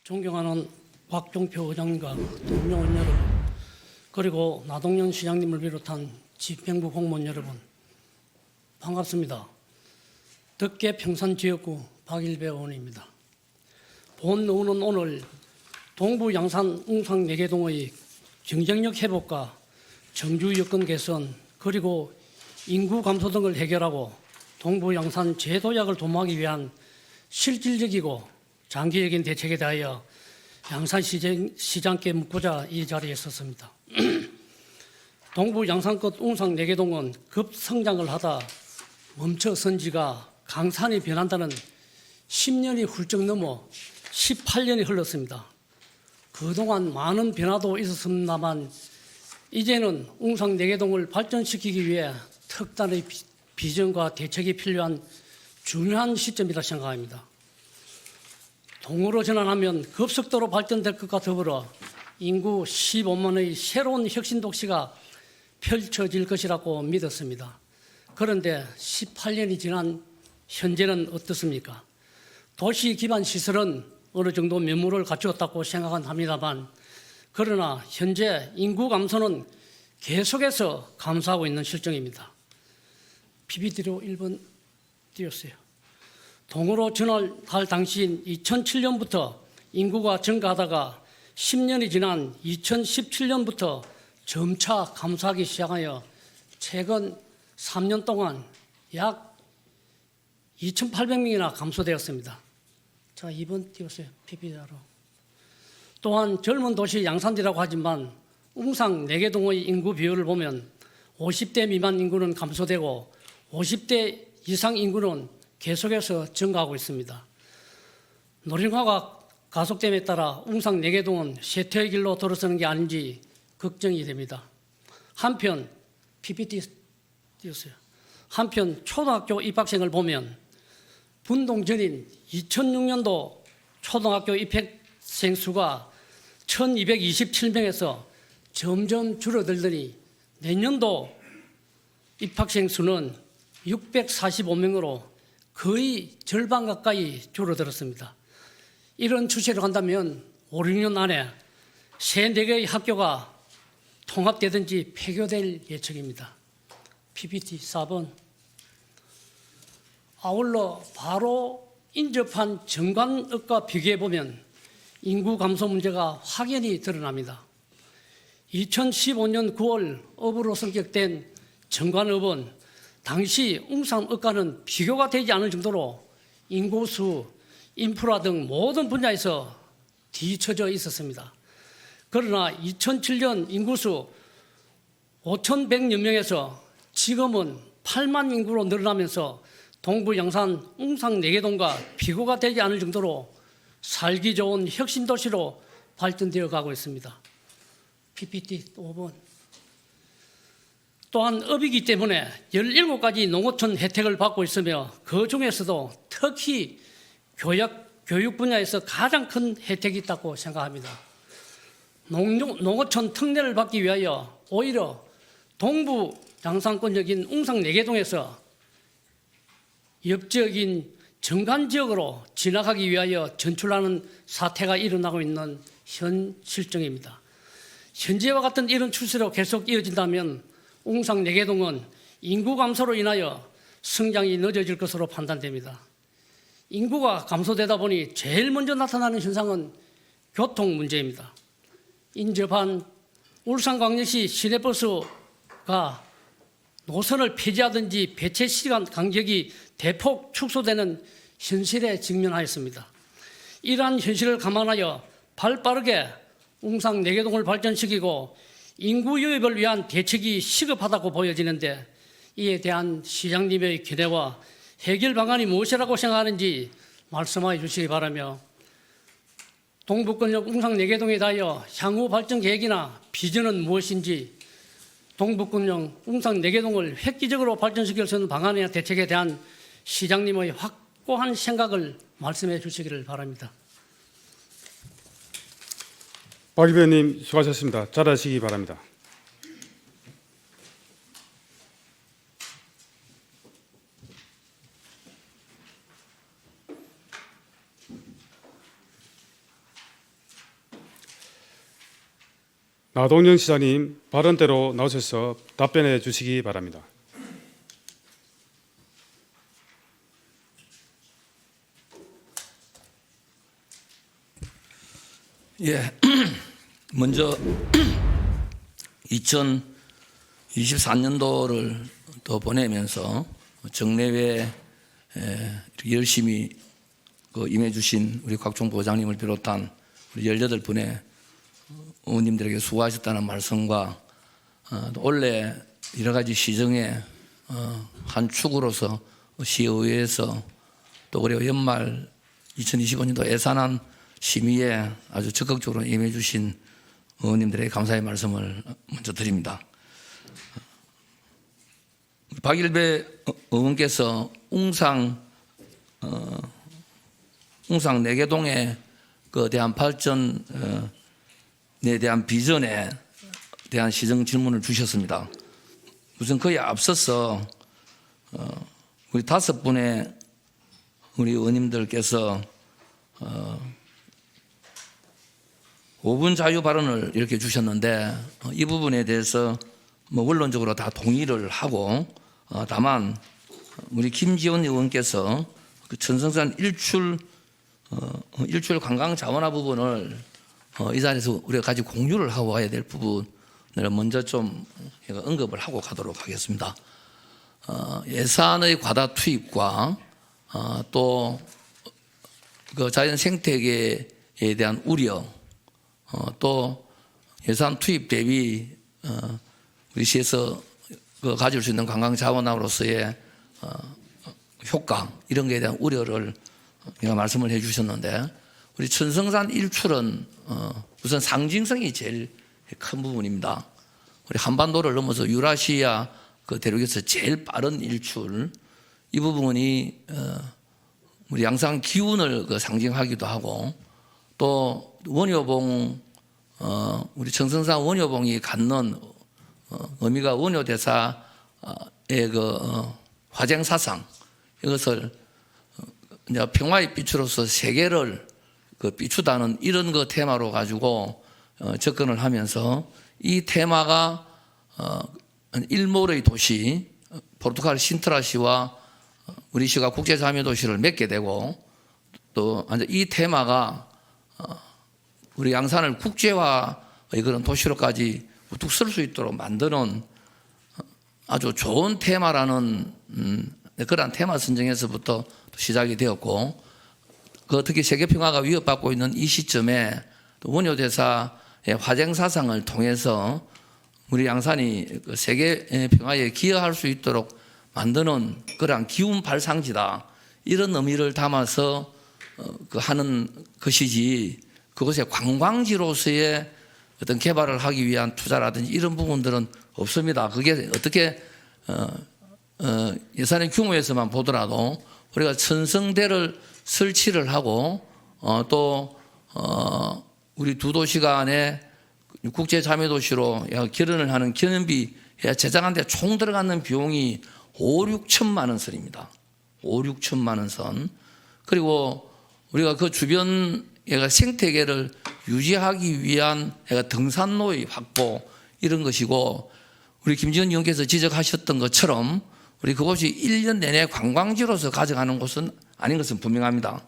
존경하는 곽종표 의장님과 동료 의원 여러분, 그리고 나동현 시장님을 비롯한 집행부 공무원 여러분, 반갑습니다. 덕계 평산지역구 박일배 의원입니다. 본 의원은 오늘 동부 양산 웅상 4개동의 경쟁력 회복과 정주 여건 개선, 그리고 인구 감소 등을 해결하고 동부 양산 재도약을 도모하기 위한 실질적이고 장기적인 대책에 대하여 양산시장께 묻고자 이 자리에 섰습니다. 동부 양산끝 웅상 4개동은 급성장을 하다 멈춰선 지가 강산이 변한다는 10년이 훌쩍 넘어 18년이 흘렀습니다. 그동안 많은 변화도 있었습니다만 이제는 웅상 4개동을 발전시키기 위해 특단의 비전과 대책이 필요한 중요한 시점이라 생각합니다. 동으로 전환하면 급속도로 발전될 것과 더불어 인구 15만의 새로운 혁신 도시가 펼쳐질 것이라고 믿었습니다. 그런데 18년이 지난 현재는 어떻습니까? 도시 기반 시설은 어느 정도 면모를 갖추었다고 생각은 합니다만, 그러나 현재 인구 감소는 계속해서 감소하고 있는 실정입니다. PPT로 1번 띄웠어요. 동으로 전환할 당시인 2007년부터 인구가 증가하다가 10년이 지난 2017년부터 점차 감소하기 시작하여 최근 3년 동안 약 2,800명이나 감소되었습니다. 자, 2번 띄웠어요. PPT로. 또한 젊은 도시 양산지라고 하지만 웅상 4개동의 인구 비율을 보면 50대 미만 인구는 감소되고 50대 이상 인구는 계속해서 증가하고 있습니다. 노령화가 가속됨에 따라 웅상 4개동은 쇠퇴의 길로 돌아서는 게 아닌지 걱정이 됩니다. 한편 PPT 띄웠어요. 한편 초등학교 입학생을 보면 분동 전인 2006년도 초등학교 입학생 수가 1227명에서 점점 줄어들더니 내년도 입학생 수는 645명으로 거의 절반 가까이 줄어들었습니다. 이런 추세로 간다면 5, 6년 안에 새 4개의 학교가 통합되든지 폐교될 예측입니다. PPT 4번. 아울러 바로 인접한 정관읍과 비교해보면 인구 감소 문제가 확연히 드러납니다. 2015년 9월 업으로 성격된 정관읍은 당시 웅상읍과는 비교가 되지 않을 정도로 인구수, 인프라 등 모든 분야에서 뒤처져 있었습니다. 그러나 2007년 인구수 5,100여 명에서 지금은 8만 인구로 늘어나면서 동부 양산 웅상 4개동과 비교가 되지 않을 정도로 살기 좋은 혁신도시로 발전되어 가고 있습니다. PPT 5번. 또한 업이기 때문에 17가지 농어촌 혜택을 받고 있으며 그 중에서도 특히 교육 분야에서 가장 큰 혜택이 있다고 생각합니다. 농어촌 특례를 받기 위하여 오히려 동부 양산권역인 웅상 4개동에서 옆지역인 정관지역으로 진학하기 위하여 전출하는 사태가 일어나고 있는 현 실정입니다. 현재와 같은 이런 추세로 계속 이어진다면 웅상 4개동은 인구 감소로 인하여 성장이 늦어질 것으로 판단됩니다. 인구가 감소되다 보니 제일 먼저 나타나는 현상은 교통 문제입니다. 인접한 울산광역시 시내버스가 노선을 폐지하든지 배차 시간 간격이 대폭 축소되는 현실에 직면하였습니다. 이러한 현실을 감안하여 발빠르게 웅상 4개동을 발전시키고 인구 유입을 위한 대책이 시급하다고 보여지는데 이에 대한 시장님의 기대와 해결 방안이 무엇이라고 생각하는지 말씀해 주시기 바라며 동북권역 웅상 4개동에 대하여 향후 발전 계획이나 비전은 무엇인지 동북권역 웅상 4개동을 획기적으로 발전시킬 수 있는 방안이나 대책에 대한 시장님의 확고한 생각을 말씀해 주시기를 바랍니다. 박 의원님 수고하셨습니다. 자리하시기 바랍니다. 나동영 시장님 발언대로 나오셔서 답변해 주시기 바랍니다. 예, 먼저 2024년도를 또 보내면서 정례회에 이렇게 열심히 임해 주신 우리 곽종 부장님을 비롯한 우리 18분의 의원님들에게 수고하셨다는 말씀과 또 올해 여러 가지 시정의 한 축으로서 시의회에서 또 올해 연말 2025년도 예산안 심의에 아주 적극적으로 임해 주신 의원님들에게 감사의 말씀을 먼저 드립니다. 박일배 의원께서 웅상 내개동에 대한 발전에 대한 비전에 대한 시정 질문을 주셨습니다. 우선 그에 앞서서 우리 5분의 우리 의원님들께서 5분 자유 발언을 이렇게 주셨는데 이 부분에 대해서 원론적으로 다 동의를 하고 다만 우리 김지원 의원께서 그 천성산 일출 관광 자원화 부분을 이 자리에서 우리가 같이 공유를 하고 가야 될 부분을 먼저 좀 언급을 하고 가도록 하겠습니다. 예산의 과다 투입과 또 그 자연 생태계에 대한 우려, 또 예산 투입 대비 우리 시에서 가질 수 있는 관광 자원으로서의 효과 이런 것에 대한 우려를 말씀을 해주셨는데 우리 천성산 일출은 우선 상징성이 제일 큰 부분입니다. 우리 한반도를 넘어서 유라시아 그 대륙에서 제일 빠른 일출 이 부분이 우리 양산 기운을 상징하기도 하고 또 원효봉 우리 청성산 원효봉이 갖는 의미가 원효대사의 화쟁사상 이것을 이제 평화의 빛으로서 세계를 비추다는 이런 테마로 가지고 접근을 하면서 이 테마가 일몰의 도시 포르투갈 신트라시와 우리 시가 국제자매도시를 맺게 되고 또 이 테마가 우리 양산을 국제화의 그런 도시로까지 우뚝 설 수 있도록 만드는 아주 좋은 테마라는 그러한 테마 선정에서부터 시작이 되었고 특히 세계평화가 위협받고 있는 이 시점에 원효대사의 화쟁사상을 통해서 우리 양산이 세계 평화에 기여할 수 있도록 만드는 그러한 기운 발상지다 이런 의미를 담아서 하는 것이지 그것의 관광지로서의 어떤 개발을 하기 위한 투자라든지 이런 부분들은 없습니다. 그게 어떻게 예산의 규모에서만 보더라도 우리가 천성대를 설치를 하고 또 우리 두 도시 간에 국제자매도시로 결연을 하는 기념비 제작하는 데 총 들어가는 비용이 5, 6천만 원 선입니다. 5, 6천만 원 선. 그리고 우리가 그 주변 생태계를 유지하기 위한 등산로의 확보 이런 것이고 우리 김지원 의원께서 지적하셨던 것처럼 우리 그곳이 1년 내내 관광지로서 가져가는 곳은 아닌 것은 분명합니다.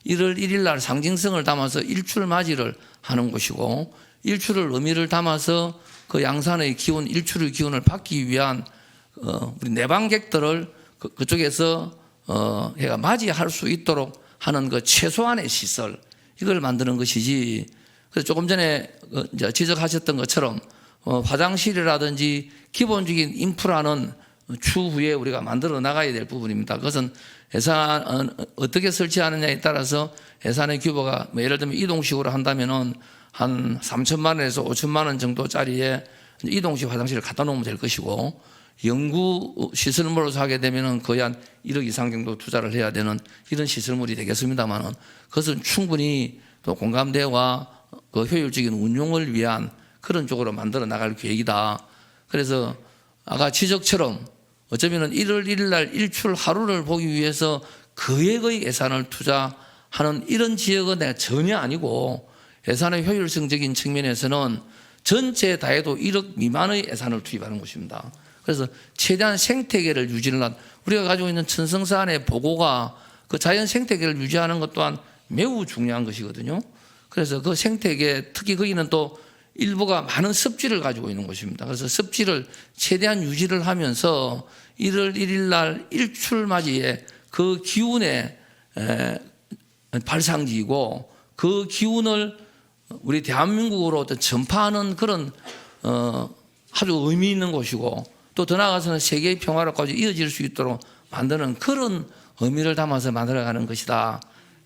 1월 1일 날 상징성을 담아서 일출 맞이를 하는 곳이고 일출을 의미를 담아서 그 양산의 기운, 일출의 기운을 받기 위한 우리 내방객들을 그쪽에서 맞이할 수 있도록 하는 그 최소한의 시설 이걸 만드는 것이지. 그래서 조금 전에 지적하셨던 것처럼 화장실이라든지 기본적인 인프라는 추후에 우리가 만들어 나가야 될 부분입니다. 그것은 예산 어떻게 설치하느냐에 따라서 예산의 규모가 예를 들면 이동식으로 한다면은 한 3천만 원에서 5천만 원 정도짜리의 이동식 화장실을 갖다 놓으면 될 것이고 연구 시설물로서 하게 되면은 거의 한 1억 이상 정도 투자를 해야 되는 이런 시설물이 되겠습니다만은 그것은 충분히 또 공감대와 그 효율적인 운용을 위한 그런 쪽으로 만들어 나갈 계획이다. 그래서 아까 지적처럼 어쩌면은 1월 1일 날 일출 하루를 보기 위해서 거액의 예산을 투자하는 이런 지역은 내가 전혀 아니고 예산의 효율성적인 측면에서는 전체 다 해도 1억 미만의 예산을 투입하는 것입니다. 그래서 최대한 생태계를 유지를 한 우리가 가지고 있는 천성산의 보고가 그 자연 생태계를 유지하는 것 또한 매우 중요한 것이거든요. 그래서 그 생태계 특히 거기는 또 일부가 많은 습지를 가지고 있는 것입니다. 그래서 습지를 최대한 유지를 하면서 1월 1일 날 일출맞이에 그 기운의 발상지이고 그 기운을 우리 대한민국으로 어떤 전파하는 그런 아주 의미 있는 곳이고 또 더 나아가서는 세계의 평화로까지 이어질 수 있도록 만드는 그런 의미를 담아서 만들어가는 것이다.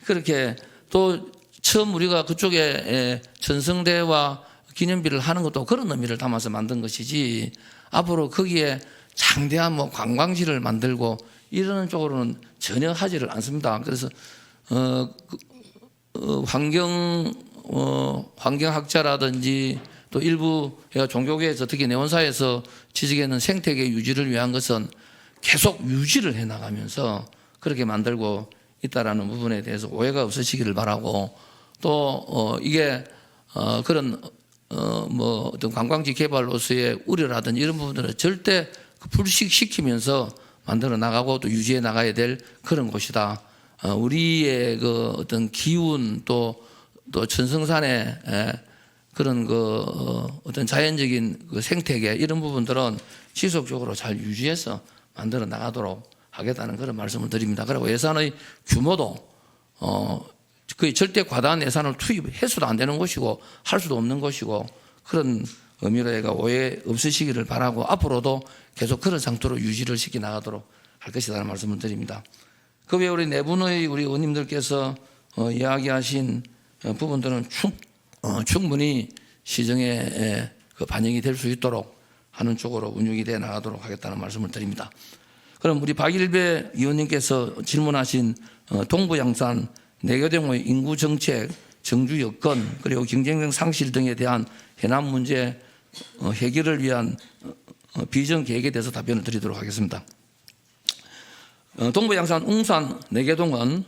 그렇게 또 처음 우리가 그쪽에 전성대와 기념비를 하는 것도 그런 의미를 담아서 만든 것이지 앞으로 거기에 장대한 뭐 관광지를 만들고 이러는 쪽으로는 전혀 하지를 않습니다. 그래서 환경학자라든지 또 일부 종교계에서 특히 내원사에서 지적하는 생태계 유지를 위한 것은 계속 유지를 해나가면서 그렇게 만들고 있다라는 부분에 대해서 오해가 없으시기를 바라고 또 이게 그런 뭐 어떤 관광지 개발로서의 우려라든지 이런 부분들을 절대 불식시키면서 만들어 나가고 또 유지해 나가야 될 그런 곳이다. 우리의 그 어떤 기운 또 천성산의 그런 그 어떤 자연적인 그 생태계 이런 부분들은 지속적으로 잘 유지해서 만들어 나가도록 하겠다는 그런 말씀을 드립니다. 그리고 예산의 규모도 거의 절대 과다한 예산을 투입해서도 안 되는 것이고 할 수도 없는 것이고 그런 의미로 해가 오해 없으시기를 바라고 앞으로도 계속 그런 상태로 유지를 시켜 나가도록 할 것이라는 말씀을 드립니다. 그 외에 우리 네 분의 우리 의원님들께서 이야기하신 부분들은 충분히 시정에 그 반영이 될 수 있도록 하는 쪽으로 운영이 돼 나가도록 하겠다는 말씀을 드립니다. 그럼 우리 박일배 의원님께서 질문하신 동부양산 내교동의 인구 정책, 정주 여건 그리고 경쟁력 상실 등에 대한 해남 문제 해결을 위한 비전 계획에 대해서 답변을 드리도록 하겠습니다. 동부양산 웅산 내교동은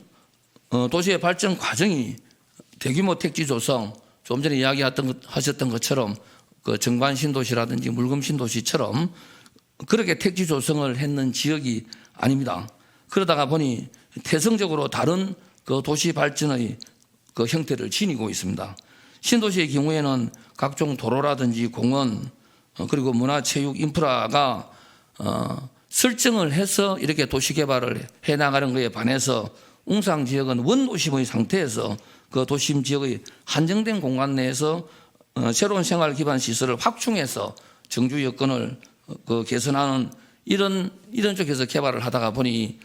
도시의 발전 과정이 대규모 택지 조성, 좀 전에 이야기하셨던 것처럼 그 정관 신도시라든지 물금 신도시처럼 그렇게 택지 조성을 했는 지역이 아닙니다. 그러다가 보니 태성적으로 다른 그 도시 발전의 그 형태를 지니고 있습니다. 신도시의 경우에는 각종 도로라든지 공원 그리고 문화체육 인프라가 설정을 해서 이렇게 도시 개발을 해나가는 것에 반해서 웅산 지역은 원도심의 상태에서 그 도심 지역의 한정된 공간 내에서 새로운 생활 기반 시설을 확충해서 정주 여건을 그 개선하는 이런 쪽에서 개발을 하다가 보니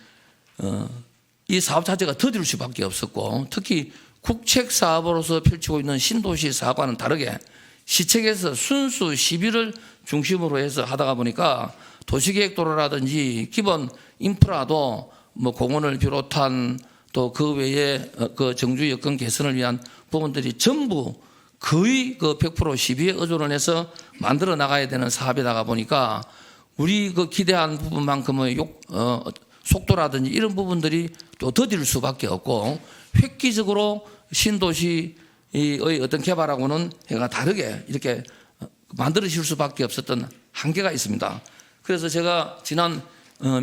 이 사업 자체가 더딜 수밖에 없었고 특히 국책 사업으로서 펼치고 있는 신도시 사업과는 다르게 시책에서 순수 시비를 중심으로 해서 하다가 보니까 도시계획도로라든지 기본 인프라도 뭐 공원을 비롯한 또 그 외에 그 정주 여건 개선을 위한 부분들이 전부 거의 그 100% 시비에 의존을 해서 만들어 나가야 되는 사업이다가 보니까 우리 그 기대한 부분만큼의 속도라든지 이런 부분들이 또 더딜 수밖에 없고 획기적으로 신도시의 어떤 개발하고는 해가 다르게 이렇게 만들어질 수밖에 없었던 한계가 있습니다. 그래서 제가 지난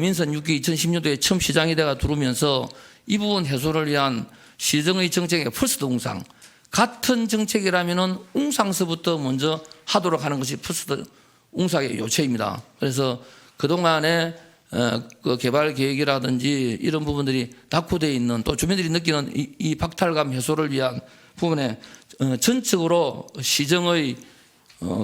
민선 6기 2010년도에 처음 시장이 돼가 들어오면서 이 부분 해소를 위한 시정의 정책의 퍼스트 웅상 같은 정책이라면은 웅상서부터 먼저 하도록 하는 것이 퍼스트 웅상의 요체입니다. 그래서 그동안에 그 개발 계획이라든지 이런 부분들이 낙후되어 있는 또 주민들이 느끼는 이 박탈감 해소를 위한 부분에 전적으로 시정의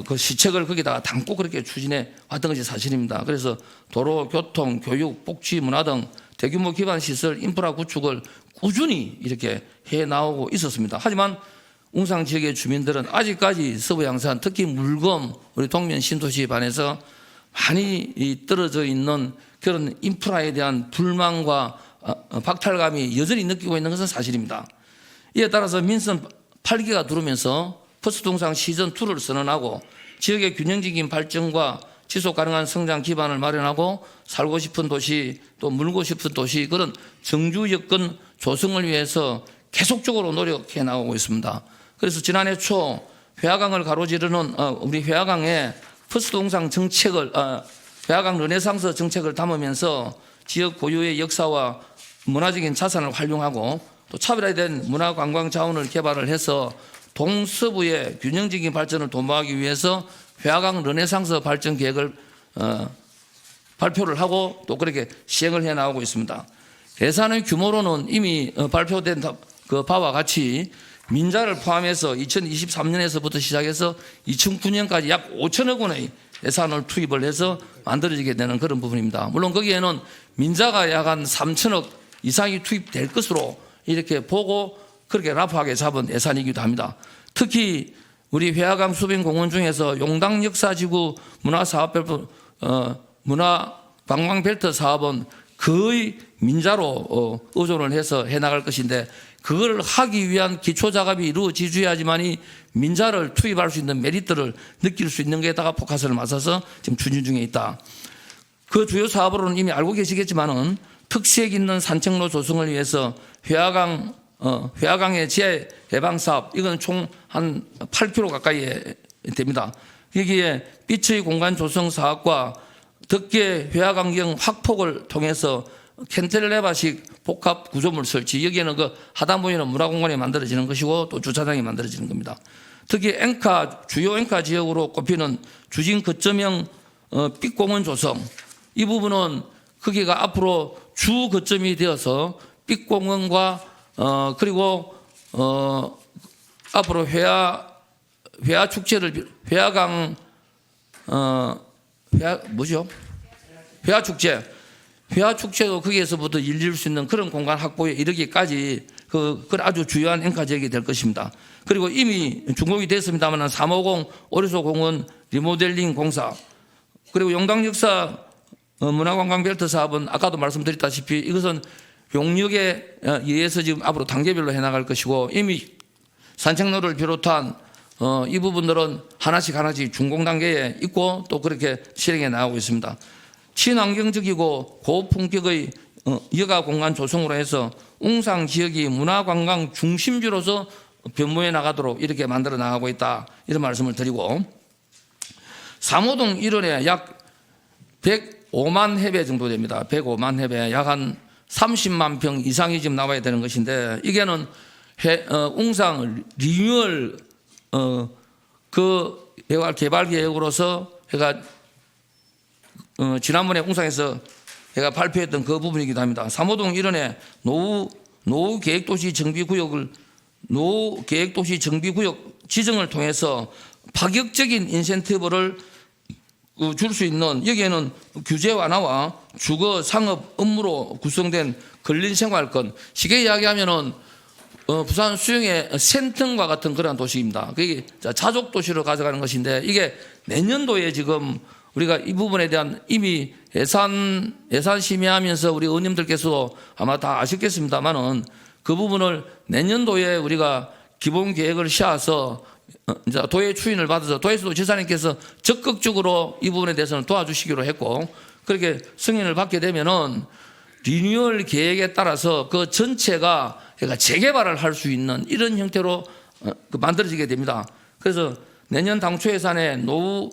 그 시책을 거기다가 담고 그렇게 추진해 왔던 것이 사실입니다. 그래서 도로, 교통, 교육, 복지, 문화 등 대규모 기반 시설 인프라 구축을 꾸준히 이렇게 해 나오고 있었습니다. 하지만 웅산 지역의 주민들은 아직까지 서부양산 특히 물검 우리 동면 신도시에 반해서 많이 떨어져 있는 그런 인프라에 대한 불만과 박탈감이 여전히 느끼고 있는 것은 사실입니다. 이에 따라서 민선 8기가 들어오면서 퍼스트 웅산 시즌2를 선언하고 지역의 균형적인 발전과 지속 가능한 성장 기반을 마련하고 살고 싶은 도시 또 물고 싶은 도시 그런 정주 여건 조성을 위해서 계속적으로 노력해 나가고 있습니다. 그래서 지난해 초 회화강을 가로지르는 우리 회화강의 퍼스트 웅상 정책을 회화강 르네상스 정책을 담으면서 지역 고유의 역사와 문화적인 자산을 활용하고 또 차별화된 문화 관광 자원을 개발을 해서 동서부의 균형적인 발전을 도모하기 위해서 회화강 르네상스 발전 계획을 발표를 하고 또 그렇게 시행을 해 나가고 있습니다. 예산의 규모로는 이미 발표된 그 바와 같이 민자를 포함해서 2023년에서부터 시작해서 2009년까지 약 5천억 원의 예산을 투입을 해서 만들어지게 되는 그런 부분입니다. 물론 거기에는 민자가 약 한 3천억 이상이 투입될 것으로 이렇게 보고 그렇게 라프하게 잡은 예산이기도 합니다. 특히 우리 회화강 수변공원 중에서 용당 역사지구 문화사업별부 문화관광벨트 사업은 거의 민자로 의존을 해서 해나갈 것인데 그걸 하기 위한 기초작업이 이루어져야지만이 민자를 투입할 수 있는 메리트를 느낄 수 있는 게다가 포커스를 맞춰서 지금 추진 중에 있다. 그 주요 사업으로는 이미 알고 계시겠지만은 특색 있는 산책로 조성을 위해서 회화강의 재해방 사업 이건 총 한 8km 가까이 됩니다. 여기에 빛의 공간 조성 사업과 덕계 회화강경 확폭을 통해서 캔텔레바식 복합 구조물 설치 여기에는 그 하단부에는 문화공간이 만들어지는 것이고 또 주차장이 만들어지는 겁니다. 특히 주요 앵카 지역으로 꼽히는 주진 거점형 빛공원 조성 이 부분은 거기가 앞으로 주 거점이 되어서 빛공원과 그리고 앞으로 회화 축제를 회화 축제도 거기에서부터 열릴 수 있는 그런 공간 확보에 이르기까지 그 아주 주요한 앵커 지역이 될 것입니다. 그리고 이미 준공이 됐습니다만 350 오리소 공원 리모델링 공사 그리고 용당 역사 문화관광벨트 사업은 아까도 말씀드렸다시피 이것은 용역에 의해서 지금 앞으로 단계별로 해나갈 것이고 이미 산책로를 비롯한 이 부분들은 하나씩 준공 단계에 있고 또 그렇게 실행해 나가고 있습니다. 친환경적이고 고품격의 여가 공간 조성으로 해서 웅상 지역이 문화관광 중심지로서 변모해 나가도록 이렇게 만들어 나가고 있다 이런 말씀을 드리고 3호동 일원에 약 105만 해배 정도 됩니다. 105만 해배 약 한 30만 평 이상이 지금 나와야 되는 것인데 이게는 웅상 리뉴얼 그 개발 계획으로서 해가 지난번에 웅상에서 제가 발표했던 그 부분이기도 합니다. 3호동 일원에 노후 계획도시 정비구역 지정을 통해서 파격적인 인센티브를 줄 수 있는 여기에는 규제 완화와 주거 상업 업무로 구성된 근린생활권 쉽게 이야기하면은 부산 수영의 센텀과 같은 그런 도시입니다. 그게 자족 도시로 가져가는 것인데 이게 내년도에 지금 우리가 이 부분에 대한 이미 예산 심의하면서 우리 의원님들께서도 아마 다 아셨겠습니다만은 그 부분을 내년도에 우리가 기본 계획을 씌워서 이제 도의 추인을 받아서 도의수도지사님께서 적극적으로 이 부분에 대해서는 도와주시기로 했고 그렇게 승인을 받게 되면은 리뉴얼 계획에 따라서 그 전체가 재개발을 할 수 있는 이런 형태로 만들어지게 됩니다. 그래서 내년 당초 예산에 노후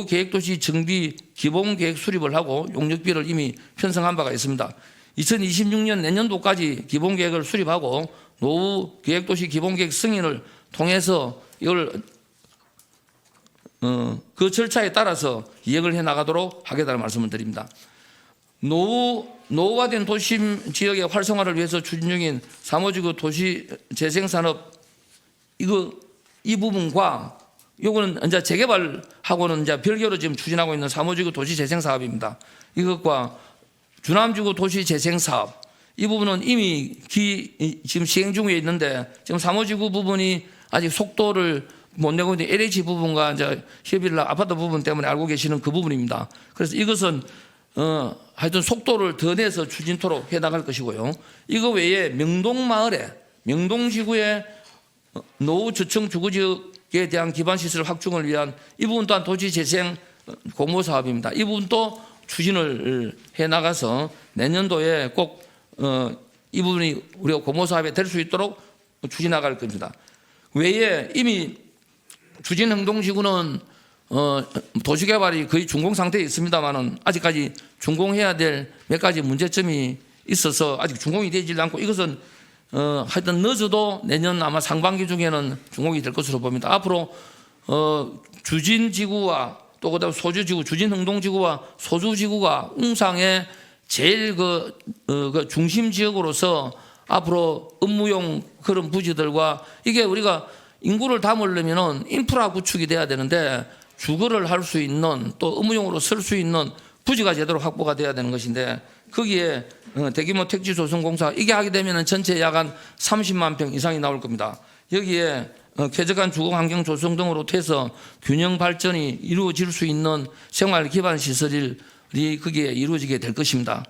계획도시 정비 기본 계획 수립을 하고 용역비를 이미 편성한 바가 있습니다. 2026년 내년도까지 기본 계획을 수립하고 노후 계획도시 기본 계획 승인을 통해서 이걸 그 절차에 따라서 이행을 해 나가도록 하겠다는 말씀을 드립니다. 노후화된 도심 지역의 활성화를 위해서 추진 중인 3호지구 도시 재생산업 이 부분과 요거는 이제 재개발하고는 이제 별개로 지금 추진하고 있는 3호지구 도시 재생 사업입니다. 이것과 주남지구 도시 재생 사업 이 부분은 이미 지금 시행 중에 있는데 지금 3호지구 부분이 아직 속도를 못 내고 있는 LH 부분과 이제 협의를 아파트 부분 때문에 알고 계시는 그 부분입니다. 그래서 이것은 하여튼 속도를 더 내서 추진토록 해나갈 것이고요. 이거 외에 명동지구의 노후 저층 주거지역에 대한 기반시설 확충을 위한 이 부분 또한 도시재생 공모 사업입니다. 이 부분도 추진을 해나가서 내년도에 꼭 이 부분이 우리가 공모 사업에 될 수 있도록 추진나갈 겁니다. 외에 이미 주진행동지구는 도시개발이 거의 준공 상태에 있습니다만은 아직까지 준공해야 될 몇 가지 문제점이 있어서 아직 준공이 되지 않고 이것은 하여튼 늦어도 내년 아마 상반기 중에는 준공이 될 것으로 봅니다. 앞으로 주진지구와 또 그다음 소주지구, 주진흥동지구와 소주지구가 웅상의 제일 그 중심 지역으로서 앞으로 업무용 그런 부지들과 이게 우리가 인구를 담으려면은 인프라 구축이 돼야 되는데 주거를 할 수 있는 또 업무용으로 쓸 수 있는 부지가 제대로 확보가 돼야 되는 것인데 거기에 대규모 택지 조성 공사 이게 하게 되면은 전체 약 한 30만 평 이상이 나올 겁니다. 여기에 쾌적한 주거 환경 조성 등으로 해서 균형 발전이 이루어질 수 있는 생활 기반 시설이 거기에 이루어지게 될 것입니다.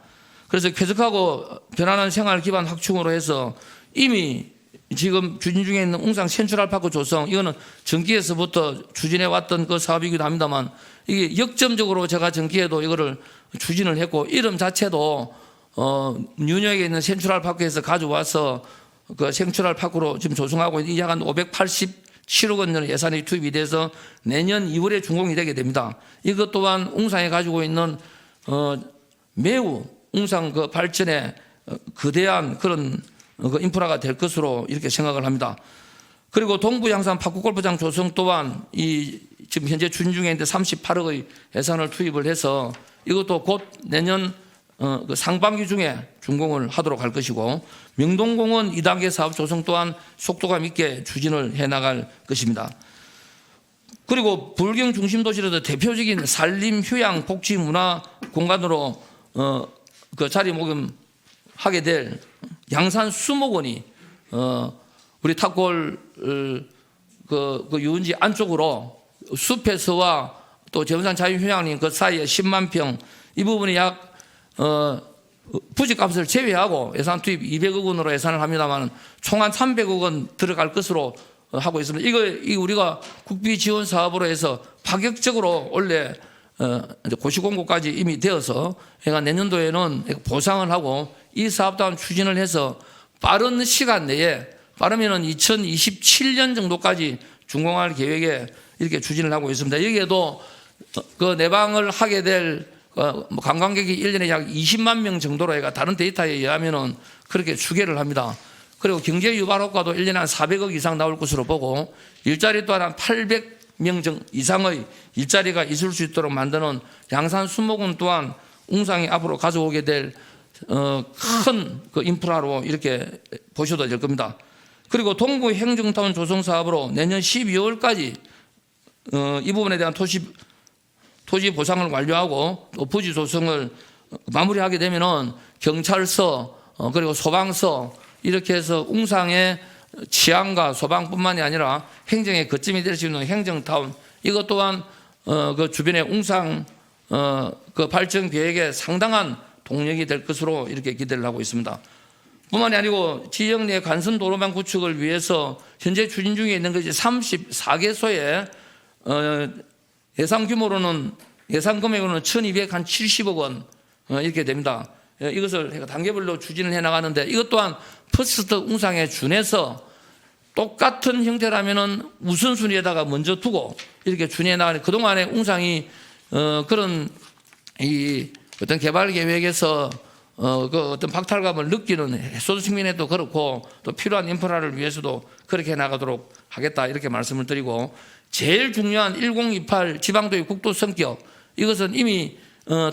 그래서 쾌적하고 편안한 생활 기반 확충으로 해서 이미 지금 추진 중에 있는 웅상 센트럴파크 조성 이거는 정기에서부터 추진해 왔던 그 사업이기도 합니다만 이게 역점적으로 제가 정기에도 이거를 추진을 했고 이름 자체도 뉴욕에 있는 센트럴파크에서 가져와서 그 센트럴파크로 지금 조성하고 약 한 587억 원 예산이 투입이 돼서 내년 2월에 준공이 되게 됩니다. 이것 또한 웅상에 가지고 있는 매우 웅상 그 발전에 거대한 그런 그 인프라가 될 것으로 이렇게 생각을 합니다. 그리고 동부 양산 파크 골프장 조성 또한 이 지금 현재 추진 중에 있는데 38억의 예산을 투입을 해서 이것도 곧 내년 그 상반기 중에 준공을 하도록 할 것이고 명동공원 2단계 사업 조성 또한 속도감 있게 추진을 해나갈 것입니다. 그리고 불경 중심 도시로도 대표적인 산림 휴양 복지 문화 공간으로 그 자리목음하게 될 양산 수목원이 우리 탑골 그 유원지 안쪽으로 숲에서와 또 재원산 자유휴양림 그 사이에 10만 평 이 부분이 약 부지값을 제외하고 예산 투입 200억 원으로 예산을 합니다만 총 한 300억 원 들어갈 것으로 하고 있습니다. 이거 우리가 국비 지원 사업으로 해서 파격적으로 원래 고시공고까지 이미 되어서 내가 내년도에는 보상을 하고 이 사업 또한 추진을 해서 빠른 시간 내에 빠르면은 2027년 정도까지 준공할 계획에 이렇게 추진을 하고 있습니다. 여기에도 그 내방을 하게 될 관광객이 1년에 약 20만 명 정도로 해가 다른 데이터에 의하면은 그렇게 추계를 합니다. 그리고 경제 유발 효과도 1년에 한 400억 이상 나올 것으로 보고 일자리 또한 한 800명 이상의 일자리가 있을 수 있도록 만드는 양산 수목원 또한 웅상이 앞으로 가져오게 될 큰 그 인프라로 이렇게 보셔도 될 겁니다. 그리고 동부 행정타운 조성 사업으로 내년 12월까지 이 부분에 대한 토지 보상을 완료하고 또 부지 조성을 마무리하게 되면은 경찰서 그리고 소방서 이렇게 해서 웅상의 치안과 소방뿐만이 아니라 행정의 거점이 될 수 있는 행정타운 이것 또한 그 주변의 웅상 그 발전 계획에 상당한 동력이 될 것으로 이렇게 기대를 하고 있습니다. 뿐만이 아니고 지역 내 간선 도로망 구축을 위해서 현재 추진 중에 있는 것이 34개소에 예산 규모로는 예산 금액으로는 1,270억 원 이렇게 됩니다. 이것을 단계별로 추진을 해 나가는데 이것 또한 퍼스트 웅상에 준해서 똑같은 형태라면은 우선순위에다가 먼저 두고 이렇게 준해 나가는 그동안에 웅상이 그런 이 어떤 개발 계획에서 그 어떤 박탈감을 느끼는 해소도 측면에도 그렇고 또 필요한 인프라를 위해서도 그렇게 나가도록 하겠다 이렇게 말씀을 드리고 제일 중요한 1028 지방도의 국도 성격 이것은 이미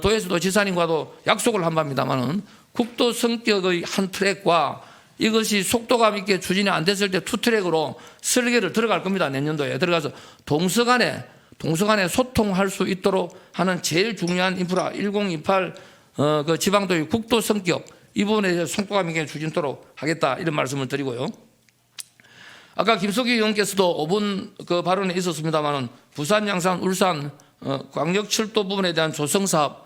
도에서도 지사님과도 약속을 한 바입니다만은 국도 성격의 한 트랙과 이것이 속도감 있게 추진이 안 됐을 때 투 트랙으로 설계를 들어갈 겁니다. 내년도에 들어가서 동서간에 소통할 수 있도록 하는 제일 중요한 인프라 1028 그 지방도의 국도 성격 이 부분에 대해서 속도감 있게 추진토록 하겠다 이런 말씀을 드리고요. 아까 김석희 의원께서도 5분 그 발언에 있었습니다만은 부산, 양산, 울산 광역철도 부분에 대한 조성 사업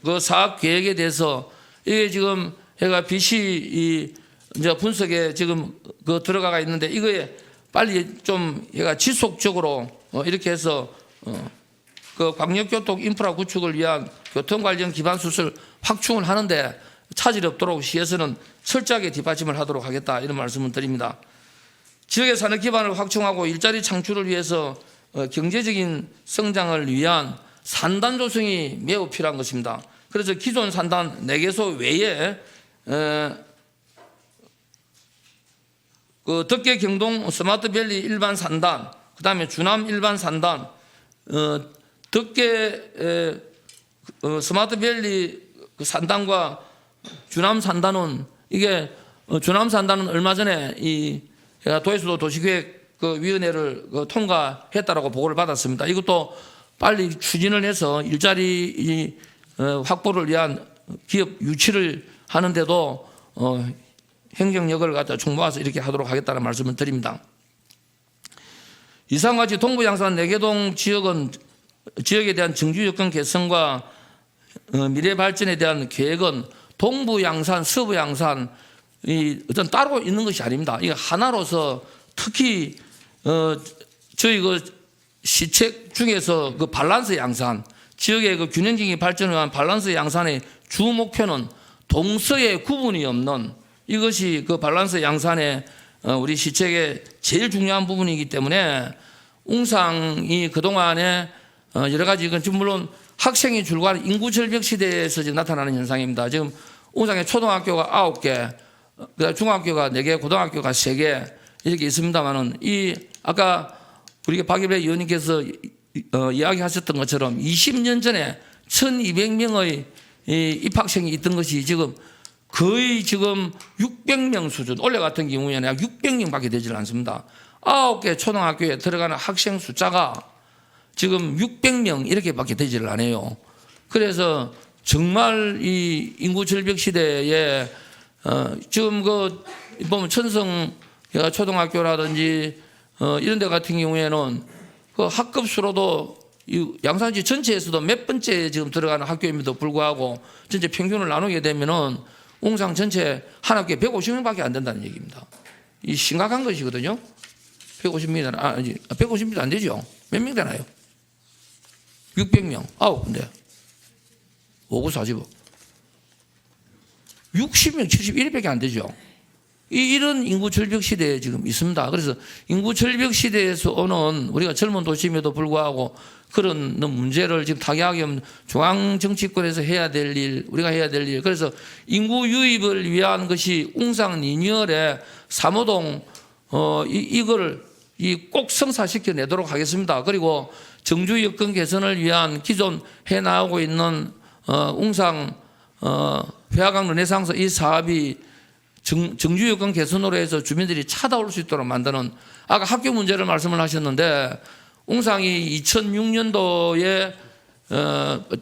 그 사업 계획에 대해서 이게 지금 해가 빛이 이제 분석에 지금 그 들어가가 있는데 이거에 빨리 좀 얘가 지속적으로 이렇게 해서 그 광역교통 인프라 구축을 위한 교통 관련 기반 수술 확충을 하는데 차질이 없도록 시에서는 철저하게 뒷받침을 하도록 하겠다 이런 말씀을 드립니다. 지역의 산업 기반을 확충하고 일자리 창출을 위해서 경제적인 성장을 위한 산단 조성이 매우 필요한 것입니다. 그래서 기존 산단 4개소 외에 그 덕계 경동 스마트밸리 일반 산단, 그다음에 주남 일반 산단, 덕계 스마트밸리 산단과 주남 산단은 이게 주남 산단은 얼마 전에 이 도의수도 도시계획 그 위원회를 통과했다라고 보고를 받았습니다. 이것도 빨리 추진을 해서 일자리 확보를 위한 기업 유치를 하는데도 행정력을 갖다 충모해서 이렇게 하도록 하겠다는 말씀을 드립니다. 이상과 같이 동부 양산 내개동 지역은 지역에 대한 정주 여건 개선과 미래 발전에 대한 계획은 동부 양산, 서부 양산 이 어떤 따로 있는 것이 아닙니다. 이거 하나로서 특히 저희 그 시책 중에서 그 밸런스 양산, 지역의 그 균형적인 발전을 위한 밸런스 양산의 주 목표는 동서의 구분이 없는 이것이 그 밸런스 양산의 우리 시책의 제일 중요한 부분이기 때문에 웅상이 그동안에 여러 가지 이건 지금 물론 학생이 줄고하는 인구 절벽 시대에서 지금 나타나는 현상입니다. 지금 웅상에 초등학교가 9개, 그다음 중학교가 4개, 고등학교가 3개 이렇게 있습니다만은 이 아까 우리 박일배 의원님께서 이야기하셨던 것처럼 20년 전에 1,200명의 입학생이 있던 것이 지금 거의 지금 600명 수준, 올해 같은 경우에는 약 600명밖에 되질 않습니다. 9개 초등학교에 들어가는 학생 숫자가 지금 600명 이렇게밖에 되지를 않아요. 그래서 정말 이 인구 절벽 시대에 지금 그 보면 천성 초등학교라든지 이런 데 같은 경우에는 그 학급 수로도 양산시 전체에서도 몇 번째 지금 들어가는 학교임에도 불구하고 전체 평균을 나누게 되면은 웅상 전체 한 학교에 150명밖에 안 된다는 얘기입니다. 이 심각한 것이거든요. 150m, 아니 150m 안 되죠. 몇 명 되나요? 600명, 9군데. 5, 9, 45. 60명, 71밖에 안 되죠. 이런 인구 절벽 시대에 지금 있습니다. 그래서 인구 절벽 시대에서 오는 우리가 젊은 도시임에도 불구하고 그런 문제를 지금 타개하기 없는 중앙 정치권에서 해야 될 일, 우리가 해야 될 일. 그래서 인구 유입을 위한 것이 웅상 리니얼의 3호동 이거를 꼭 성사시켜 내도록 하겠습니다. 그리고 정주 여건 개선을 위한 기존 해 나오고 있는 웅상 회화강 르네상스 이 사업이 정주 여건 개선으로 해서 주민들이 찾아올 수 있도록 만드는 아까 학교 문제를 말씀을 하셨는데 웅상이 2006년도에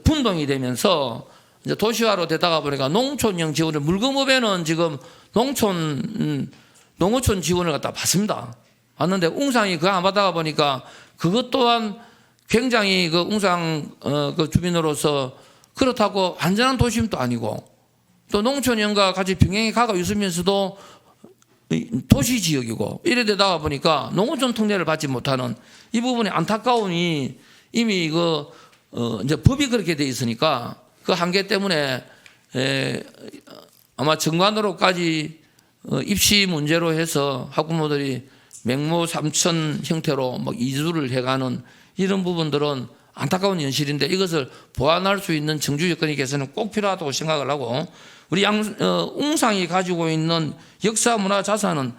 분동이 되면서 이제 도시화로 되다가 보니까 농촌형 지원을 물금업에는 지금 농어촌 지원을 갖다 받습니다. 받는데 웅상이 그거 안 받다가 보니까 그것 또한 굉장히 그 웅상 그 주민으로서 그렇다고 완전한 도심도 아니고 또 농촌형과 같이 병행이 가고 있으면서도 도시 지역이고 이래 되다가 보니까 농어촌 특례를 받지 못하는 이 부분이 안타까움이 이미 그 이제 법이 그렇게 돼 있으니까 그 한계 때문에 아마 정관으로까지 입시 문제로 해서 학부모들이 맹모 삼천 형태로 막 이주를 해가는 이런 부분들은 안타까운 현실인데 이것을 보완할 수 있는 정주 여건의 개선은 꼭 필요하다고 생각을 하고 우리 웅상이 가지고 있는 역사 문화 자산은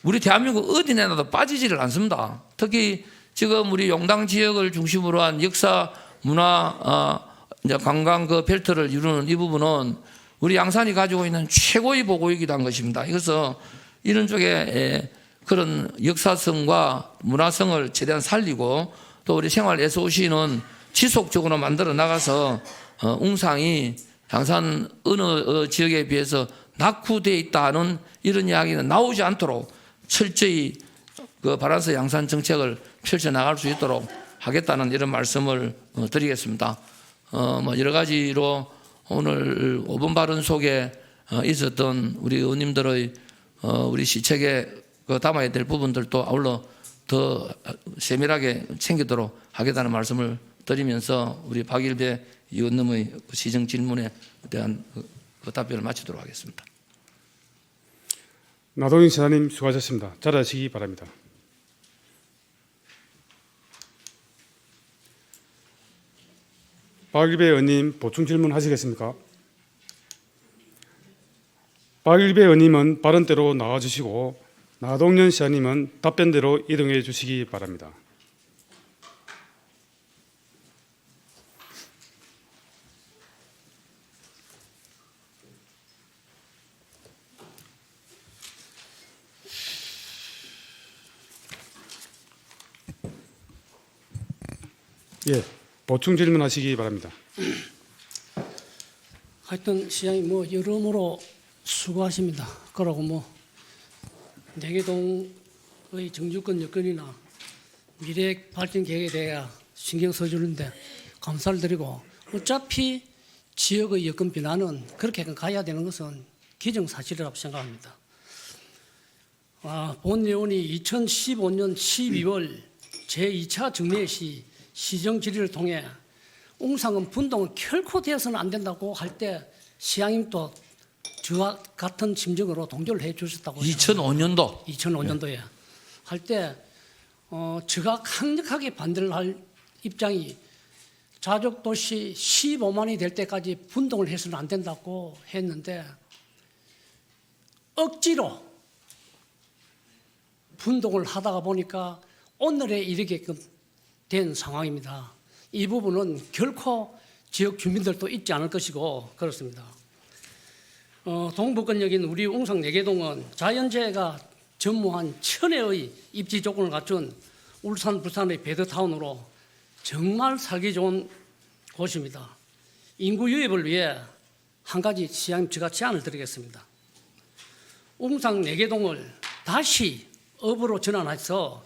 우리 대한민국 어디 내놔도 빠지지를 않습니다. 특히 지금 우리 용당 지역을 중심으로 한 역사 문화 이제 관광 그 벨트를 이루는 이 부분은 우리 양산이 가지고 있는 최고의 보고이기도 한 것입니다. 그래서 이런 쪽에 그런 역사성과 문화성을 최대한 살리고 또 우리 생활 SOC는 지속적으로 만들어 나가서 웅상이 양산 어느 지역에 비해서 낙후되어 있다는 이런 이야기는 나오지 않도록 철저히 그 밸런스 양산 정책을 펼쳐 나갈 수 있도록 하겠다는 이런 말씀을 드리겠습니다. 뭐 여러 가지로 오늘 5분 발언 속에 있었던 우리 의원님들의 우리 시책에 그 담아야 될 부분들도 아울러 더 세밀하게 챙기도록 하겠다는 말씀을 드리면서 우리 박일배 의원님의 시정 질문에 대한 그 답변을 마치도록 하겠습니다. 나동인 시장님 수고하셨습니다. 자리하시기 바랍니다. 박일배 의원님 보충 질문 하시겠습니까? 박일배 의원님은 발언대로 나와주시고 나동연 시장님은 답변대로 이동해 주시기 바랍니다. 예, 보충 질문하시기 바랍니다. 하여튼 시장님 뭐 여러모로 수고하십니다. 그러고 뭐 내개동의 정주권 여건이나 미래 발전 계획에 대해 신경 써주는데 감사를 드리고 어차피 지역의 여건 변화는 그렇게 가야 되는 것은 기정사실이라고 생각합니다. 본 의원이 2015년 12월 제2차 정례 시 시정 질의를 통해 웅상은 분동은 결코 되어서는 안 된다고 할 때 시장님도 저와 같은 심정으로 동조를 해 주셨다고 2005년도 2005년도에 할 때 제가 강력하게 반대를 할 입장이 자족도시 15만이 될 때까지 분동을 해서는 안 된다고 했는데 억지로 분동을 하다가 보니까 오늘에 이르게끔 된 상황입니다. 이 부분은 결코 지역 주민들도 잊지 않을 것이고 그렇습니다. 동북권역인 우리 웅상 내개동은 자연재해가 전무한 천혜의 입지 조건을 갖춘 울산, 부산의 베드타운으로 정말 살기 좋은 곳입니다. 인구 유입을 위해 한 가지 시장님 제가 제안을 드리겠습니다. 웅상 내개동을 다시 업으로 전환해서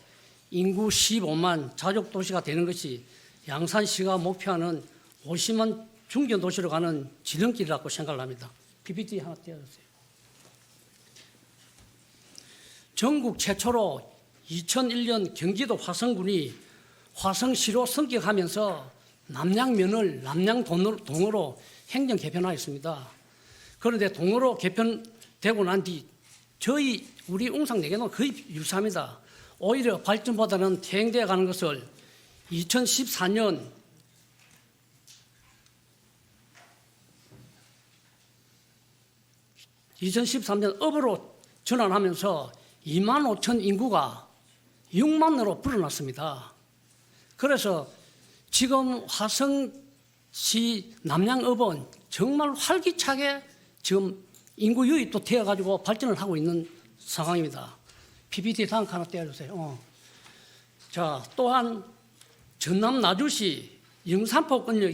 인구 15만 자족도시가 되는 것이 양산시가 목표하는 50만 중견도시로 가는 지름길이라고 생각을 합니다. PPT 하나 띄워주세요. 전국 최초로 2001년 경기도 화성군이 화성시로 승격하면서 남양면을 남양동으로 행정 개편하였습니다. 그런데 동으로 개편되고 난 뒤 우리 웅상 내개동은 거의 유사합니다. 오히려 발전보다는 퇴행되어 가는 것을 2014년 업으로 전환하면서 2만 5천 인구가 6만으로 불어났습니다. 그래서 지금 화성시 남양읍은 정말 활기차게 지금 인구 유입도 되어가지고 발전을 하고 있는 상황입니다. PPT 다음 하나 떼어주세요. 자, 또한 전남 나주시 영산포권역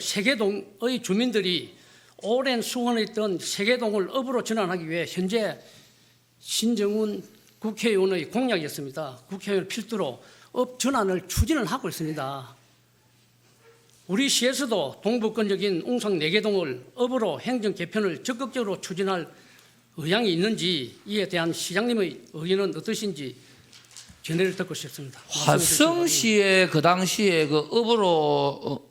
세계동의 주민들이 오랜 수원했던 세계동을 업으로 전환하기 위해 현재 신정훈 국회의원의 공약이었습니다. 국회의원을 필두로 업 전환을 추진을 하고 있습니다. 우리 시에서도 동북권역인 웅상 내개동을 업으로 행정 개편을 적극적으로 추진할 의향이 있는지 이에 대한 시장님의 의견은 어떠신지 전해를 듣고 싶습니다. 화성시에 그 당시에 그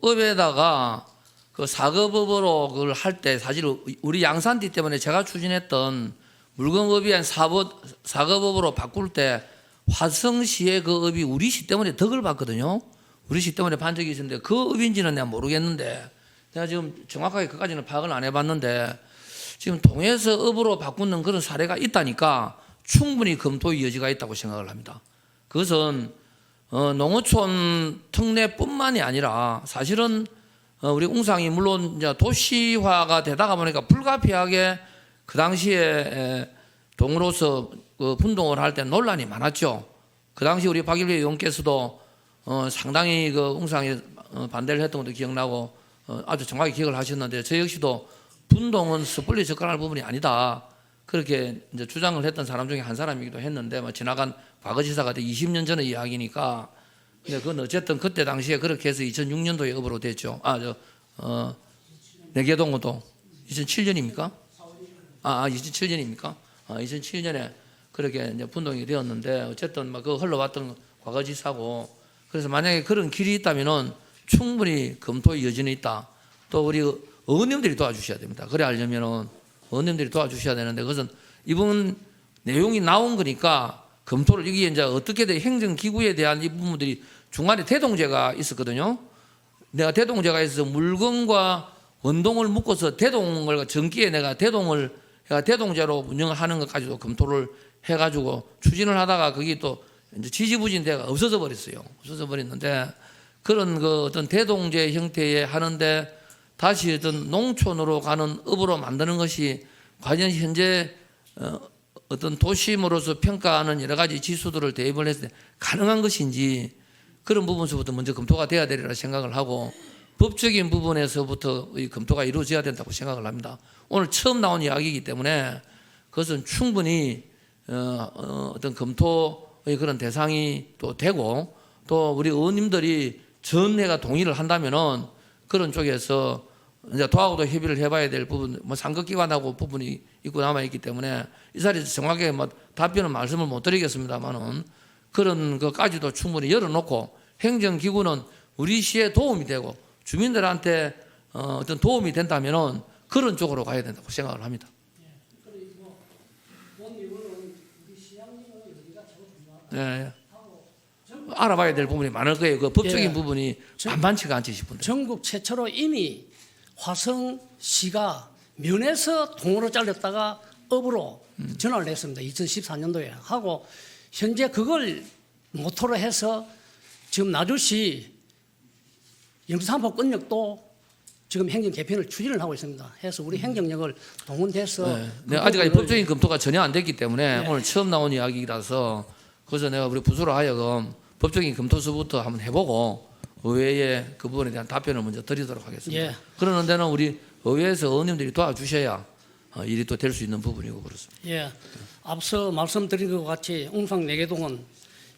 업에다가 그 사급업으로 그걸 할 때 사실 우리 양산디 때문에 제가 추진했던 물건업이 한 사급업으로 바꿀 때 화성시의 그 업이 우리 시 때문에 덕을 봤거든요. 우리 시 때문에 반 적이 있었는데 그 업인지는 내가 모르겠는데 내가 지금 정확하게 그까지는 파악을 안 해봤는데 지금 동해에서 업으로 바꾸는 그런 사례가 있다니까 충분히 검토의 여지가 있다고 생각을 합니다. 그것은 농어촌 특례뿐만이 아니라 사실은 우리 웅상이 물론 이제 도시화가 되다가 보니까 불가피하게 그 당시에 동으로서 그 분동을 할 때 논란이 많았죠. 그 당시 우리 박일배 의원께서도 상당히 그 웅상에 반대를 했던 것도 기억나고 아주 정확히 기억을 하셨는데 저 역시도 분동은 섣불리 접근할 부분이 아니다. 그렇게 이제 주장을 했던 사람 중에 한 사람이기도 했는데 뭐 지나간 과거지사가 20년 전의 이야기니까 근데 그건 어쨌든 그때 당시에 그렇게 해서 2006년도에 업으로 됐죠. 내개동도 2007년입니까? 2007년입니까? 2007년에 그렇게 이제 분동이 되었는데 어쨌든 막 그 흘러왔던 과거지사고 그래서 만약에 그런 길이 있다면은 충분히 검토의 여지는 있다. 또 우리 의원님들이 도와주셔야 됩니다. 그래 하려면은 의원님들이 도와주셔야 되는데 그것은 이번 내용이 나온 거니까 검토를 이게 이제 어떻게든 행정기구에 대한 이 부분들이 중간에 대동제가 있었거든요. 내가 대동제가 있어서 물건과 원동을 묶어서 대동을 전기에 내가 대동제로 운영하는 것까지도 검토를 해가지고 추진을 하다가 그게 또 이제 지지부진대가 없어져 버렸어요. 없어져 버렸는데 그런 그 어떤 대동제 형태에 하는데 다시 어떤 농촌으로 가는 업으로 만드는 것이 과연 현재 어떤 도심으로서 평가하는 여러 가지 지수들을 대입을 했을 때 가능한 것인지 그런 부분서부터 먼저 검토가 돼야 되리라 생각을 하고 법적인 부분에서부터 이 검토가 이루어져야 된다고 생각을 합니다. 오늘 처음 나온 이야기이기 때문에 그것은 충분히 어떤 검토의 그런 대상이 또 되고 또 우리 의원님들이 전회가 동의를 한다면은 그런 쪽에서 이제 도하고도 협의를 해봐야 될 부분, 뭐 상급기관하고 부분이 있고 남아 있기 때문에 이 자리에서 정확하게 뭐 답변은 말씀을 못 드리겠습니다만은 그런 것까지도 충분히 열어놓고 행정기구는 우리 시에 도움이 되고 주민들한테 어떤 도움이 된다면은 그런 쪽으로 가야 된다고 생각을 합니다. 네. 알아봐야 될 부분이 많을 거예요. 그 법적인 부분이 만만치가 않지 싶은데. 전국 최초로 이미 화성시가 면에서 동으로 잘렸다가 업으로 전환을 했습니다. 2014년도에 하고 현재 그걸 모토로 해서 지금 나주시 영산포 건역도 지금 행정 개편을 추진을 하고 있습니다. 해서 우리 행정력을 동원해서 네, 아직까지 법적인 검토가 전혀 안 됐기 때문에 오늘 처음 나온 이야기라서 그래서 내가 우리 부수로 하여금 법적인 검토서부터 한번 해보고 의회에 그 부분에 대한 답변을 먼저 드리도록 하겠습니다. 그러는 데는 우리 의회에서 의원님들이 도와주셔야 일이 또 될 수 있는 부분이고 그렇습니다. 앞서 말씀드린 것 같이 웅상 내개동은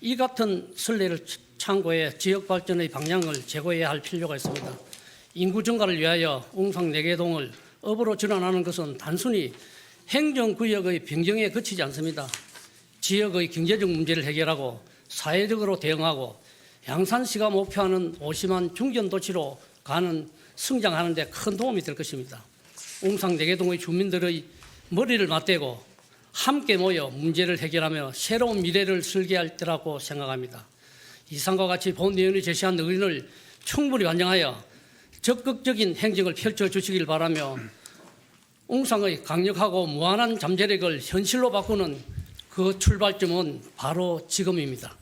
이 같은 선례를 참고해 지역 발전의 방향을 제고해야 할 필요가 있습니다. 인구 증가를 위하여 웅상 내개동을 업으로 전환하는 것은 단순히 행정구역의 변경에 그치지 않습니다. 지역의 경제적 문제를 해결하고 사회적으로 대응하고 양산시가 목표하는 오심한 중견도시로 성장하는 데 큰 도움이 될 것입니다. 웅상 내개동의 주민들의 머리를 맞대고 함께 모여 문제를 해결하며 새로운 미래를 설계할 때라고 생각합니다. 이상과 같이 본위원이 제시한 의견을 충분히 반영하여 적극적인 행정을 펼쳐주시길 바라며 웅상의 강력하고 무한한 잠재력을 현실로 바꾸는 그 출발점은 바로 지금입니다.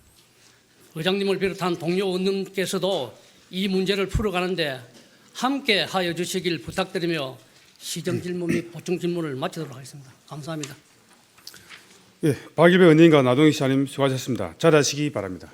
의장님을 비롯한 동료 의원님께서도 이 문제를 풀어가는데 함께 하여 주시길 부탁드리며 시정 질문 및 보충 질문을 마치도록 하겠습니다. 감사합니다. 예, 박일배 의원님과 나동희 시장님 수고하셨습니다. 자리하시기 바랍니다.